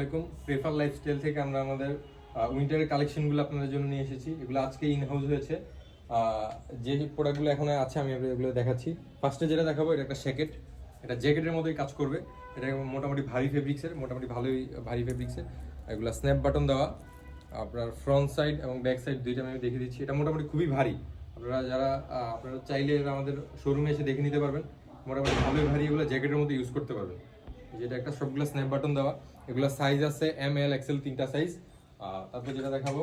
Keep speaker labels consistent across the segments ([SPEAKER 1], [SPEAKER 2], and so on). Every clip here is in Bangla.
[SPEAKER 1] আসসালামাইকুম। প্রেফার লাইফস্টাইল থেকে আমরা আমাদের উইন্টারের কালেকশনগুলো আপনাদের জন্য নিয়ে এসেছি। এগুলো আজকে ইন হাউস হয়েছে। যে প্রোডাক্টগুলো এখন আছে আমি এগুলো দেখাচ্ছি। ফার্স্টে যেটা দেখাবো এটা একটা জ্যাকেট। এটা জ্যাকেটের মতোই কাজ করবে। এটা মোটামুটি ভারী ফেব্রিক্সের, মোটামুটি ভালোই ভারী ফেব্রিক্সের। এগুলো স্ন্যাপ বাটন দেওয়া, আপনার ফ্রন্ট সাইড এবং ব্যাক সাইড দুইটা আমি দেখিয়ে দিচ্ছি। এটা মোটামুটি খুবই ভারী। আপনারা চাইলে আমাদের শোরুমে এসে দেখে নিতে পারবেন। মোটামুটি ভালোই ভারী, এগুলো জ্যাকেটের মতো ইউজ করতে পারবেন। যেটা একটা সবগুলো স্ন্যাপ বাটন দেওয়া। এগুলো সাইজ আছে ML XL তিনটা সাইজ। তারপর যেটা দেখাবো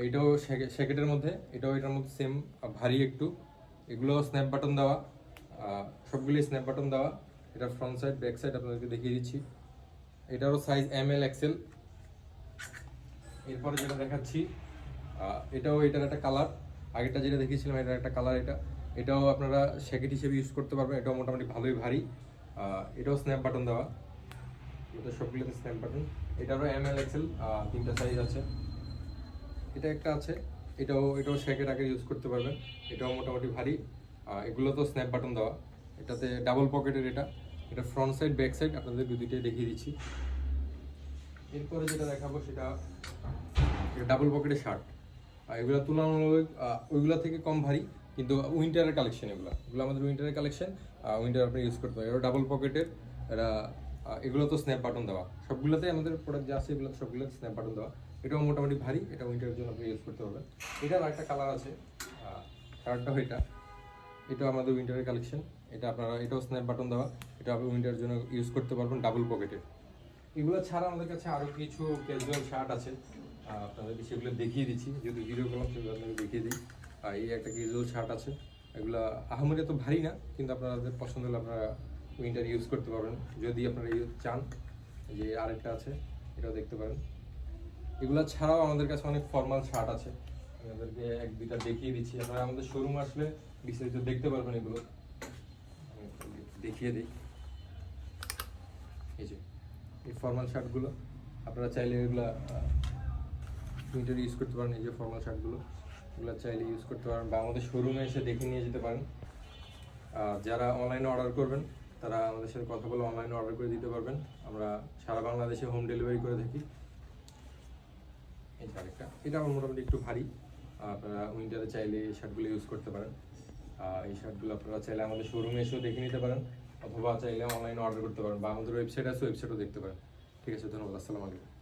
[SPEAKER 1] এটাও জ্যাকেটের মধ্যে, এটার মধ্যে সেম ভারী একটু। এগুলো স্ন্যাপ বাটন দেওয়া, সবগুলোই স্ন্যাপ বাটন দেওয়া। এটা ফ্রন্ট সাইড ব্যাক সাইড আপনাদেরকে দেখিয়ে দিচ্ছি। এটারও সাইজ ML XL। এরপরে যেটা দেখাচ্ছি এটার একটা কালার, আগেরটা যেটা দেখিয়েছিলাম এটার একটা কালার। এটাও আপনারা জ্যাকেট হিসেবে ইউজ করতে পারবেন। এটাও মোটামুটি ভালোই ভারী। এটাও স্ন্যাপ বাটন দেওয়া, এটা সবগুলোতে স্ন্যাপ বাটন। এটারও ML XL তিনটা সাইজ আছে। এটা একটা আছে, এটাও জ্যাকেট আগে ইউজ করতে পারবেন। এটাও মোটামুটি ভারী। এগুলো তো স্ন্যাপ বাটন দেওয়া। এটাতে ডাবল পকেটের। এটা ফ্রন্ট সাইড ব্যাক সাইড আপনাদের দুইটাই দেখিয়ে দিচ্ছি। এরপরে যেটা দেখাবো সেটা ডাবল পকেটের শার্ট। এগুলো তুলনামূলক ওইগুলো থেকে কম ভারী, কিন্তু উইন্টারের কালেকশন। এগুলো আমাদের উইন্টারের কালেকশন। উইন্টার আপনি ইউজ করতে পারেন। এটা ডাবল পকেটের। এরা এগুলো তো স্ন্যাপ বাটন দেওয়া। সবগুলোতে আমাদের প্রোডাক্ট যা আছে এগুলো সবগুলো স্ন্যাপ বাটন দেওয়া। এটাও মোটামুটি ভারী। এটা উইন্টারের জন্য আপনি ইউজ করতে পারবেন। এটার একটা কালার আছে, শার্টটাও এটাও আমাদের উইন্টারের কালেকশন। এটাও স্ন্যাপ বাটন দেওয়া। এটা আপনি উইন্টারের জন্য ইউজ করতে পারবেন ডাবল পকেটের। এগুলো ছাড়া আমাদের কাছে আরও কিছু ক্যাজুয়াল শার্ট আছে, আপনাদেরকে সেগুলো দেখিয়ে দিচ্ছি। যেহেতু ভিডিও করলাম সেগুলো আপনাকে দেখিয়ে দিই। এই একটা ক্যাজুয়াল শার্ট আছে। এগুলো আহামরি তো ভারী না, কিন্তু আপনাদের পছন্দ হলে আপনারা উইন্টার ইউজ করতে পারবেন যদি আপনারা চান। যে আরেকটা আছে, এটাও দেখতে পারেন। এগুলো ছাড়াও আমাদের কাছে অনেক ফর্মাল শার্ট আছে, আপনাদেরকে এক দুইটা দেখিয়ে দিচ্ছি। আপনারা আমাদের শোরুম আসলে বিস্তারিত দেখতে পারবেন। এগুলো দেখিয়ে দিই। এই ফর্মাল শার্টগুলো আপনারা চাইলে এগুলো উইন্টার ইউজ করতে পারেন। এই যে ফর্মাল শার্টগুলো, এগুলো চাইলে ইউজ করতে পারেন বা আমাদের শোরুমে এসে দেখে নিয়ে যেতে পারেন। যারা অনলাইনে অর্ডার করবেন তারা আমাদের সাথে কথা বলে অনলাইনে অর্ডার করে দিতে পারবেন। আমরা সারা বাংলাদেশে হোম ডেলিভারি করে থাকি। এই আরেকটা, এটা আমার মোটামুটি একটু ভারী। আপনারা উইন্টারে চাইলে এই শার্টগুলো ইউজ করতে পারেন। এই শার্টগুলো আপনারা চাইলে আমাদের শোরুমে এসেও দেখে নিতে পারেন, অথবা চাইলে অনলাইনে অর্ডার করতে পারেন বা আমাদের ওয়েবসাইট আছে, ওয়েবসাইটও দেখতে পারেন। ঠিক আছে, ধন্যবাদ। আসসালামু আলাইকুম।